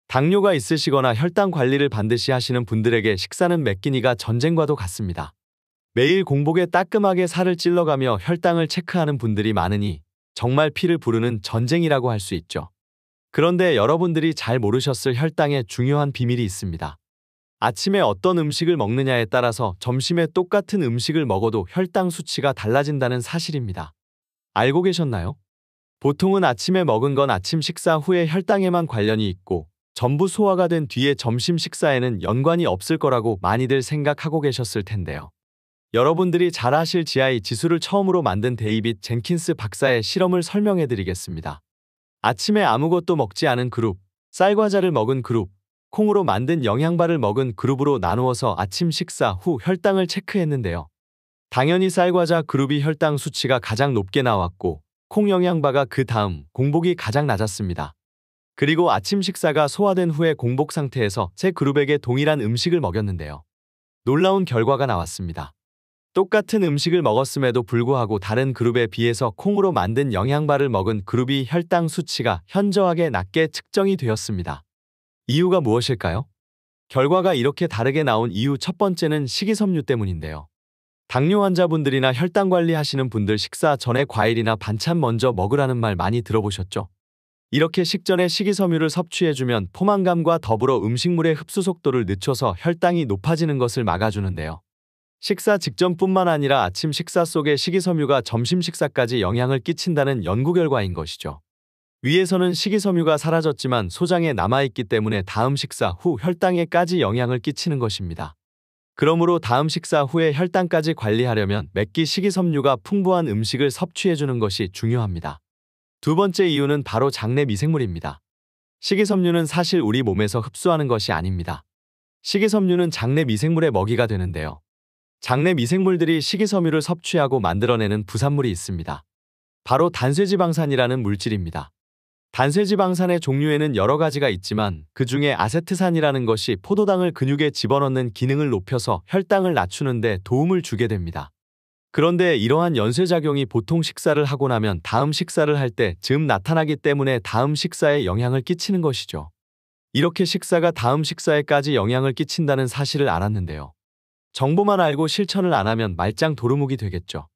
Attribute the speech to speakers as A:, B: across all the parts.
A: 당뇨가 있으시거나 혈당 관리를 반드시 하시는 분들에게 식사는 매 끼니가 전쟁과도 같습니다. 매일 공복에 따끔하게 살을 찔러가며 혈당을 체크하는 분들이 많으니 정말 피를 부르는 전쟁이라고 할 수 있죠. 그런데 여러분들이 잘 모르셨을 혈당에 중요한 비밀이 있습니다. 아침에 어떤 음식을 먹느냐에 따라서 점심에 똑같은 음식을 먹어도 혈당 수치가 달라진다는 사실입니다. 알고 계셨나요? 보통은 아침에 먹은 건 아침 식사 후에 혈당에만 관련이 있고 전부 소화가 된 뒤에 점심 식사에는 연관이 없을 거라고 많이들 생각하고 계셨을 텐데요. 여러분들이 잘 아실 GI 지수를 처음으로 만든 데이빗 젠킨스 박사의 실험을 설명해 드리겠습니다. 아침에 아무것도 먹지 않은 그룹, 쌀과자를 먹은 그룹, 콩으로 만든 영양바를 먹은 그룹으로 나누어서 아침 식사 후 혈당을 체크했는데요. 당연히 쌀과자 그룹이 혈당 수치가 가장 높게 나왔고 콩 영양바가 그 다음 공복이 가장 낮았습니다. 그리고 아침 식사가 소화된 후에 공복 상태에서 세 그룹에게 동일한 음식을 먹였는데요. 놀라운 결과가 나왔습니다. 똑같은 음식을 먹었음에도 불구하고 다른 그룹에 비해서 콩으로 만든 영양바를 먹은 그룹이 혈당 수치가 현저하게 낮게 측정이 되었습니다. 이유가 무엇일까요? 결과가 이렇게 다르게 나온 이유 첫 번째는 식이섬유 때문인데요. 당뇨 환자분들이나 혈당 관리하시는 분들 식사 전에 과일이나 반찬 먼저 먹으라는 말 많이 들어보셨죠? 이렇게 식전에 식이섬유를 섭취해주면 포만감과 더불어 음식물의 흡수 속도를 늦춰서 혈당이 높아지는 것을 막아주는데요. 식사 직전뿐만 아니라 아침 식사 속에 식이섬유가 점심 식사까지 영향을 끼친다는 연구 결과인 것이죠. 위에서는 식이섬유가 사라졌지만 소장에 남아있기 때문에 다음 식사 후 혈당에까지 영향을 끼치는 것입니다. 그러므로 다음 식사 후에 혈당까지 관리하려면 매끼 식이섬유가 풍부한 음식을 섭취해주는 것이 중요합니다. 두 번째 이유는 바로 장내 미생물입니다. 식이섬유는 사실 우리 몸에서 흡수하는 것이 아닙니다. 식이섬유는 장내 미생물의 먹이가 되는데요. 장내 미생물들이 식이섬유를 섭취하고 만들어내는 부산물이 있습니다. 바로 단쇠지방산이라는 물질입니다. 단쇠지방산의 종류에는 여러 가지가 있지만 그 중에 아세트산이라는 것이 포도당을 근육에 집어넣는 기능을 높여서 혈당을 낮추는 데 도움을 주게 됩니다. 그런데 이러한 연쇄작용이 보통 식사를 하고 나면 다음 식사를 할 때 즈음 나타나기 때문에 다음 식사에 영향을 끼치는 것이죠. 이렇게 식사가 다음 식사에까지 영향을 끼친다는 사실을 알았는데요. 정보만 알고 실천을 안 하면 말짱 도루묵이 되겠죠.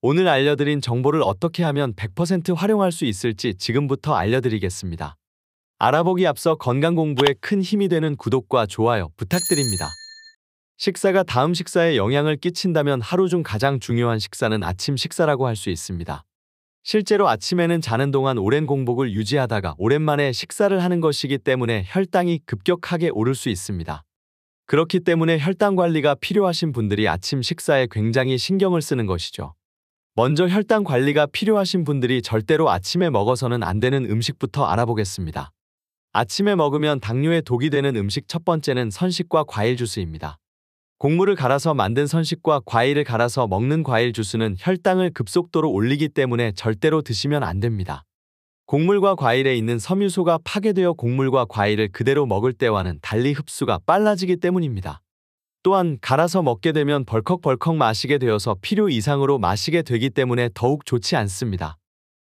A: 오늘 알려드린 정보를 어떻게 하면 100% 활용할 수 있을지 지금부터 알려드리겠습니다. 알아보기 앞서 건강 공부에 큰 힘이 되는 구독과 좋아요 부탁드립니다. 식사가 다음 식사에 영향을 끼친다면 하루 중 가장 중요한 식사는 아침 식사라고 할 수 있습니다. 실제로 아침에는 자는 동안 오랜 공복을 유지하다가 오랜만에 식사를 하는 것이기 때문에 혈당이 급격하게 오를 수 있습니다. 그렇기 때문에 혈당 관리가 필요하신 분들이 아침 식사에 굉장히 신경을 쓰는 것이죠. 먼저 혈당 관리가 필요하신 분들이 절대로 아침에 먹어서는 안 되는 음식부터 알아보겠습니다. 아침에 먹으면 당뇨에 독이 되는 음식 첫 번째는 선식과 과일 주스입니다. 곡물을 갈아서 만든 선식과 과일을 갈아서 먹는 과일 주스는 혈당을 급속도로 올리기 때문에 절대로 드시면 안 됩니다. 곡물과 과일에 있는 섬유소가 파괴되어 곡물과 과일을 그대로 먹을 때와는 달리 흡수가 빨라지기 때문입니다. 또한 갈아서 먹게 되면 벌컥벌컥 마시게 되어서 필요 이상으로 마시게 되기 때문에 더욱 좋지 않습니다.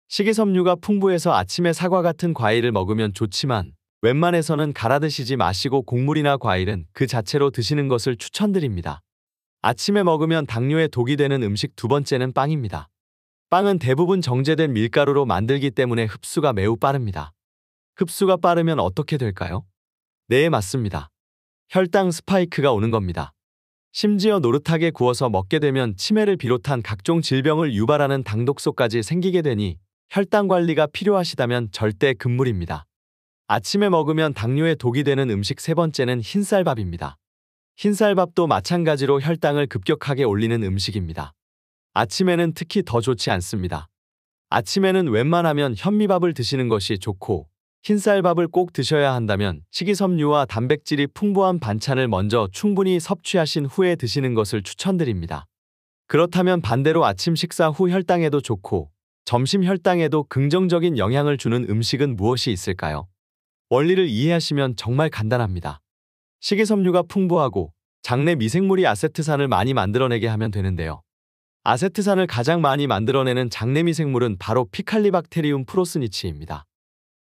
A: 식이섬유가 풍부해서 아침에 사과 같은 과일을 먹으면 좋지만 웬만해서는 갈아 드시지 마시고 곡물이나 과일은 그 자체로 드시는 것을 추천드립니다. 아침에 먹으면 당뇨에 독이 되는 음식 두 번째는 빵입니다. 빵은 대부분 정제된 밀가루로 만들기 때문에 흡수가 매우 빠릅니다. 흡수가 빠르면 어떻게 될까요? 네, 맞습니다. 혈당 스파이크가 오는 겁니다. 심지어 노릇하게 구워서 먹게 되면 치매를 비롯한 각종 질병을 유발하는 당독소까지 생기게 되니 혈당 관리가 필요하시다면 절대 금물입니다. 아침에 먹으면 당뇨에 독이 되는 음식 세 번째는 흰쌀밥입니다. 흰쌀밥도 마찬가지로 혈당을 급격하게 올리는 음식입니다. 아침에는 특히 더 좋지 않습니다. 아침에는 웬만하면 현미밥을 드시는 것이 좋고 흰쌀밥을 꼭 드셔야 한다면 식이섬유와 단백질이 풍부한 반찬을 먼저 충분히 섭취하신 후에 드시는 것을 추천드립니다. 그렇다면 반대로 아침 식사 후 혈당에도 좋고 점심 혈당에도 긍정적인 영향을 주는 음식은 무엇이 있을까요? 원리를 이해하시면 정말 간단합니다. 식이섬유가 풍부하고 장내 미생물이 아세트산을 많이 만들어내게 하면 되는데요. 아세트산을 가장 많이 만들어내는 장내 미생물은 바로 피칼리박테리움 프로스니치입니다.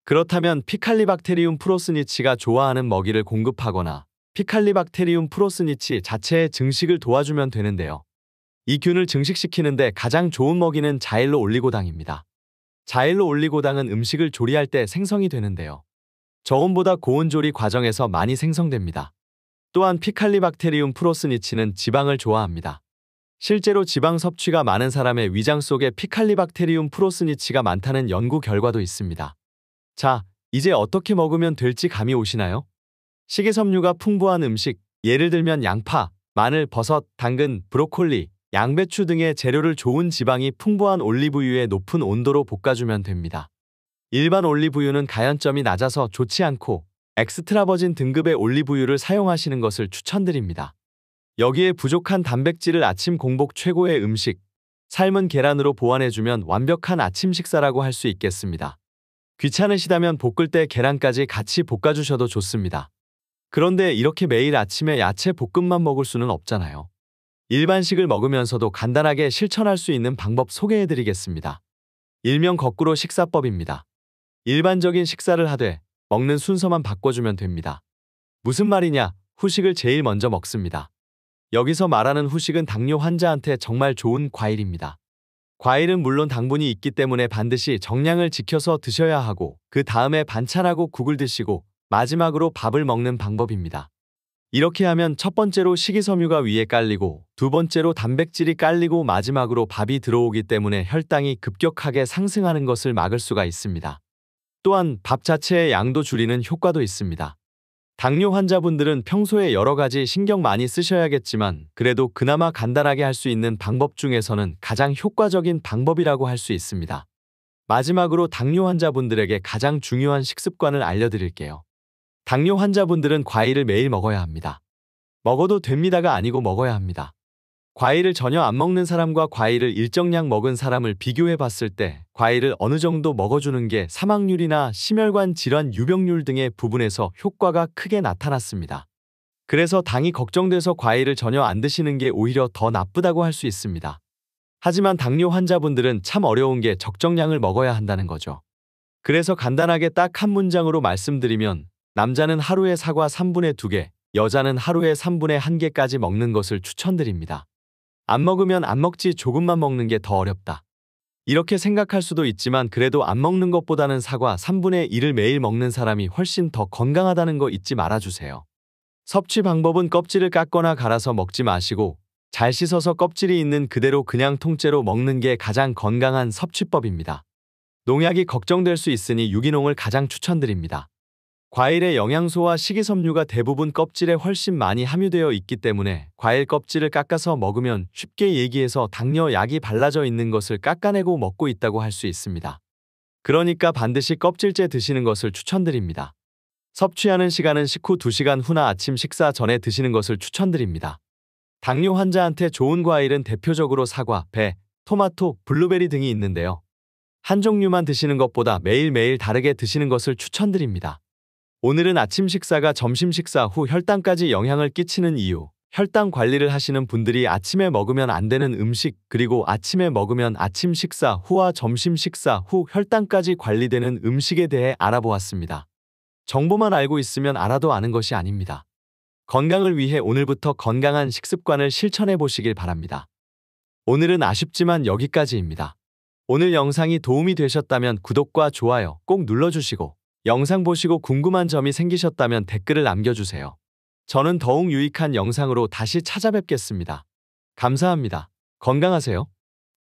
A: 그렇다면 피칼리박테리움 프로스니치가 좋아하는 먹이를 공급하거나 피칼리박테리움 프로스니치 자체의 증식을 도와주면 되는데요. 이 균을 증식시키는데 가장 좋은 먹이는 자일로 올리고당입니다. 자일로 올리고당은 음식을 조리할 때 생성이 되는데요. 저온보다 고온 조리 과정에서 많이 생성됩니다. 또한 피칼리박테리움 프로스니치는 지방을 좋아합니다. 실제로 지방 섭취가 많은 사람의 위장 속에 피칼리박테리움 프로스니치가 많다는 연구 결과도 있습니다. 자, 이제 어떻게 먹으면 될지 감이 오시나요? 식이섬유가 풍부한 음식, 예를 들면 양파, 마늘, 버섯, 당근, 브로콜리, 양배추 등의 재료를 좋은 지방이 풍부한 올리브유에 높은 온도로 볶아주면 됩니다. 일반 올리브유는 가연점이 낮아서 좋지 않고 엑스트라버진 등급의 올리브유를 사용하시는 것을 추천드립니다. 여기에 부족한 단백질을 아침 공복 최고의 음식, 삶은 계란으로 보완해주면 완벽한 아침 식사라고 할 수 있겠습니다. 귀찮으시다면 볶을 때 계란까지 같이 볶아주셔도 좋습니다. 그런데 이렇게 매일 아침에 야채 볶음만 먹을 수는 없잖아요. 일반식을 먹으면서도 간단하게 실천할 수 있는 방법 소개해드리겠습니다. 일명 거꾸로 식사법입니다. 일반적인 식사를 하되 먹는 순서만 바꿔주면 됩니다. 무슨 말이냐? 후식을 제일 먼저 먹습니다. 여기서 말하는 후식은 당뇨 환자한테 정말 좋은 과일입니다. 과일은 물론 당분이 있기 때문에 반드시 정량을 지켜서 드셔야 하고 그 다음에 반찬하고 국을 드시고 마지막으로 밥을 먹는 방법입니다. 이렇게 하면 첫 번째로 식이섬유가 위에 깔리고 두 번째로 단백질이 깔리고 마지막으로 밥이 들어오기 때문에 혈당이 급격하게 상승하는 것을 막을 수가 있습니다. 또한 밥 자체의 양도 줄이는 효과도 있습니다. 당뇨 환자분들은 평소에 여러 가지 신경 많이 쓰셔야겠지만 그래도 그나마 간단하게 할 수 있는 방법 중에서는 가장 효과적인 방법이라고 할 수 있습니다. 마지막으로 당뇨 환자분들에게 가장 중요한 식습관을 알려드릴게요. 당뇨 환자분들은 과일을 매일 먹어야 합니다. 먹어도 됩니다가 아니고 먹어야 합니다. 과일을 전혀 안 먹는 사람과 과일을 일정량 먹은 사람을 비교해 봤을 때 과일을 어느 정도 먹어주는 게 사망률이나 심혈관 질환 유병률 등의 부분에서 효과가 크게 나타났습니다. 그래서 당이 걱정돼서 과일을 전혀 안 드시는 게 오히려 더 나쁘다고 할 수 있습니다. 하지만 당뇨 환자분들은 참 어려운 게 적정량을 먹어야 한다는 거죠. 그래서 간단하게 딱 한 문장으로 말씀드리면 남자는 하루에 사과 3분의 2개, 여자는 하루에 3분의 1개까지 먹는 것을 추천드립니다. 안 먹으면 안 먹지 조금만 먹는 게 더 어렵다. 이렇게 생각할 수도 있지만 그래도 안 먹는 것보다는 사과 3분의 1을 매일 먹는 사람이 훨씬 더 건강하다는 거 잊지 말아주세요. 섭취 방법은 껍질을 깎거나 갈아서 먹지 마시고 잘 씻어서 껍질이 있는 그대로 그냥 통째로 먹는 게 가장 건강한 섭취법입니다. 농약이 걱정될 수 있으니 유기농을 가장 추천드립니다. 과일의 영양소와 식이섬유가 대부분 껍질에 훨씬 많이 함유되어 있기 때문에 과일 껍질을 깎아서 먹으면 쉽게 얘기해서 당뇨 약이 발라져 있는 것을 깎아내고 먹고 있다고 할 수 있습니다. 그러니까 반드시 껍질째 드시는 것을 추천드립니다. 섭취하는 시간은 식후 2시간 후나 아침 식사 전에 드시는 것을 추천드립니다. 당뇨 환자한테 좋은 과일은 대표적으로 사과, 배, 토마토, 블루베리 등이 있는데요. 한 종류만 드시는 것보다 매일매일 다르게 드시는 것을 추천드립니다. 오늘은 아침 식사가 점심 식사 후 혈당까지 영향을 끼치는 이유, 혈당 관리를 하시는 분들이 아침에 먹으면 안 되는 음식, 그리고 아침에 먹으면 아침 식사 후와 점심 식사 후 혈당까지 관리되는 음식에 대해 알아보았습니다. 정보만 알고 있으면 알아도 아는 것이 아닙니다. 건강을 위해 오늘부터 건강한 식습관을 실천해 보시길 바랍니다. 오늘은 아쉽지만 여기까지입니다. 오늘 영상이 도움이 되셨다면 구독과 좋아요 꼭 눌러주시고 영상 보시고 궁금한 점이 생기셨다면 댓글을 남겨주세요. 저는 더욱 유익한 영상으로 다시 찾아뵙겠습니다. 감사합니다. 건강하세요.